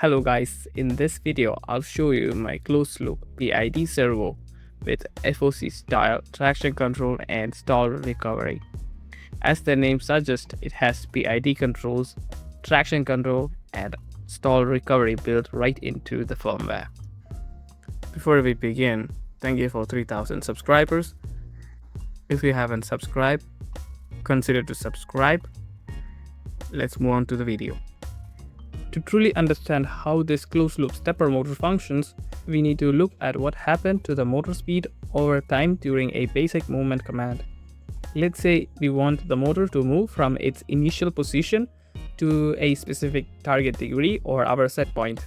Hello guys, in this video I'll show you my closed-loop PID servo with FOC-Style traction control and stall recovery. As the name suggests, it has PID controls, traction control and stall recovery built right into the firmware. Before we begin, thank you for 3000 subscribers. If you haven't subscribed, consider to subscribe. Let's move on to the video. To truly understand how this closed-loop stepper motor functions, we need to look at what happened to the motor speed over time during a basic movement command. Let's say we want the motor to move from its initial position to a specific target degree or our set point.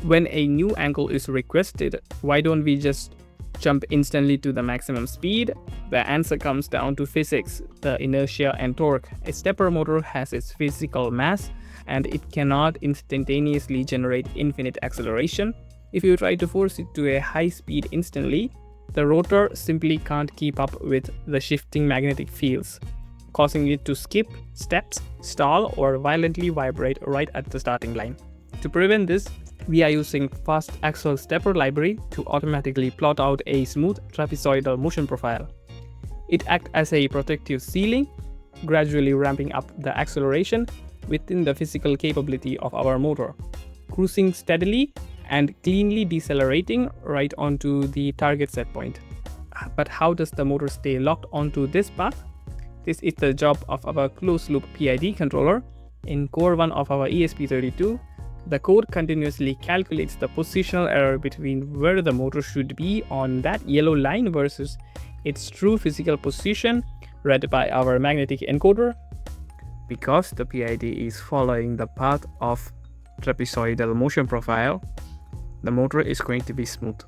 When a new angle is requested, why don't we just jump instantly to the maximum speed? The answer comes down to physics, the inertia and torque. A stepper motor has its physical mass and it cannot instantaneously generate infinite acceleration. If you try to force it to a high speed instantly, the rotor simply can't keep up with the shifting magnetic fields, causing it to skip steps, stall, or violently vibrate right at the starting line. To prevent this, we are using FastAccelStepper library to automatically plot out a smooth trapezoidal motion profile. It acts as a protective ceiling, gradually ramping up the acceleration within the physical capability of our motor, cruising steadily and cleanly decelerating right onto the target set point. But how does the motor stay locked onto this path? This is the job of our closed-loop PID controller. In core 1 of our ESP32, the code continuously calculates the positional error between where the motor should be on that yellow line versus its true physical position read by our magnetic encoder. Because the PID is following the path of trapezoidal motion profile, the motor is going to be smooth.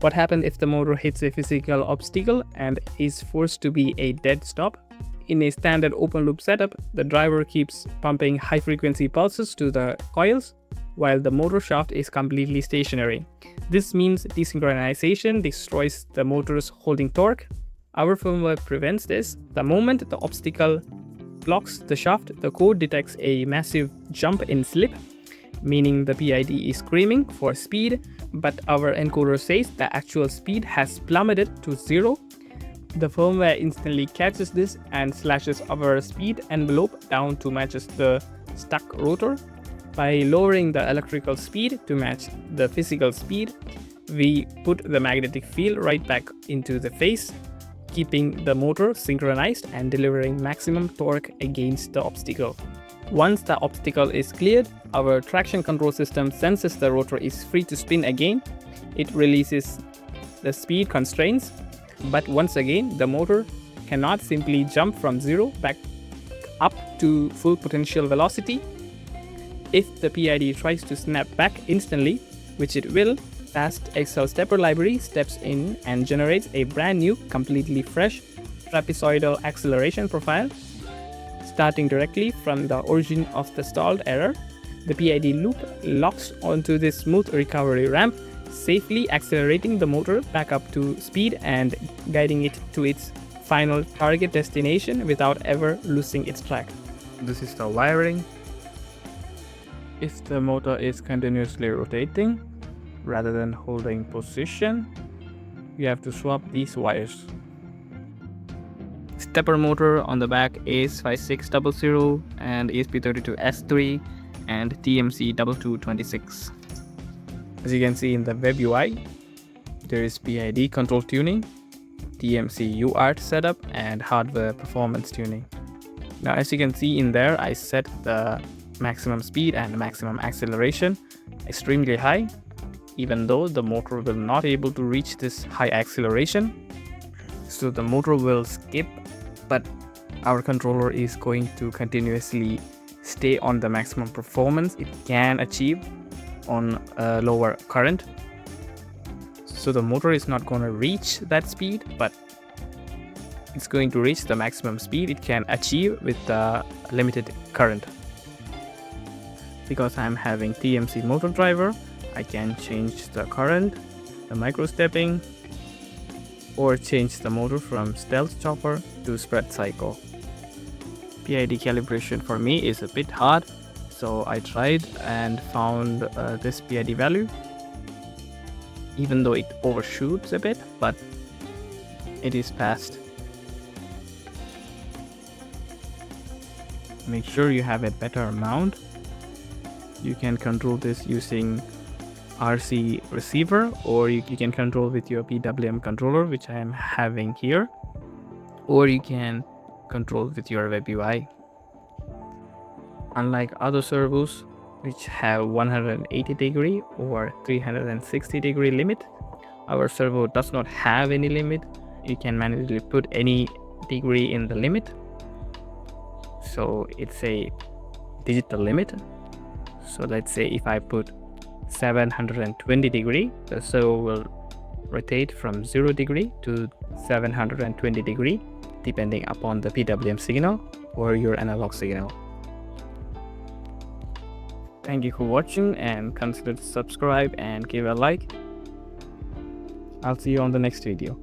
What happens if the motor hits a physical obstacle and is forced to be a dead stop? In a standard open loop setup, the driver keeps pumping high frequency pulses to the coils while the motor shaft is completely stationary. This means desynchronization destroys the motor's holding torque. Our firmware prevents this. The moment the obstacle blocks the shaft, the code detects a massive jump in slip, meaning the PID is screaming for speed, but our encoder says the actual speed has plummeted to 0. The firmware instantly catches this and slashes our speed envelope down to match the stuck rotor. By lowering the electrical speed to match the physical speed, we put the magnetic field right back into the phase, keeping the motor synchronized and delivering maximum torque against the obstacle. Once the obstacle is cleared, our traction control system senses the rotor is free to spin again. It releases the speed constraints, but once again, the motor cannot simply jump from 0 back up to full potential velocity. If the PID tries to snap back instantly, which it will, FastAccelStepper library steps in and generates a brand new, completely fresh trapezoidal acceleration profile. Starting directly from the origin of the stalled error, the PID loop locks onto this smooth recovery ramp, safely accelerating the motor back up to speed and guiding it to its final target destination without ever losing its track. This is the wiring. If the motor is continuously rotating, rather than holding position, you have to swap these wires. Stepper motor on the back is 5600 and ESP32-S3 and TMC2226. As you can see in the web UI, there is PID control tuning, TMC UART setup and hardware performance tuning. Now as you can see in there, I set the maximum speed and maximum acceleration extremely high, even though the motor will not be able to reach this high acceleration. So the motor will skip, but our controller is going to continuously stay on the maximum performance it can achieve on a lower current. So the motor is not going to reach that speed, but it's going to reach the maximum speed it can achieve with the limited current. Because I'm having TMC motor driver, I can change the current, the micro stepping, or change the motor from stealth chopper to spread cycle. PID calibration for me is a bit hard, So I tried and found this PID value, even though it overshoots a bit, but it is passed. Make sure you have a better mount. You can control this using RC receiver, or you can control with your PWM controller, which I am having here, or you can control with your web UI. Unlike other servos which have 180 degree or 360 degree limit, our servo does not have any limit. You can manually put any degree in the limit. So it's a digital limit. So let's say if I put 720 degree, the servo will rotate from 0 degree to 720 degree depending upon the PWM signal or your analog signal. Thank you for watching, and consider to subscribe and give a like. I'll see you on the next video.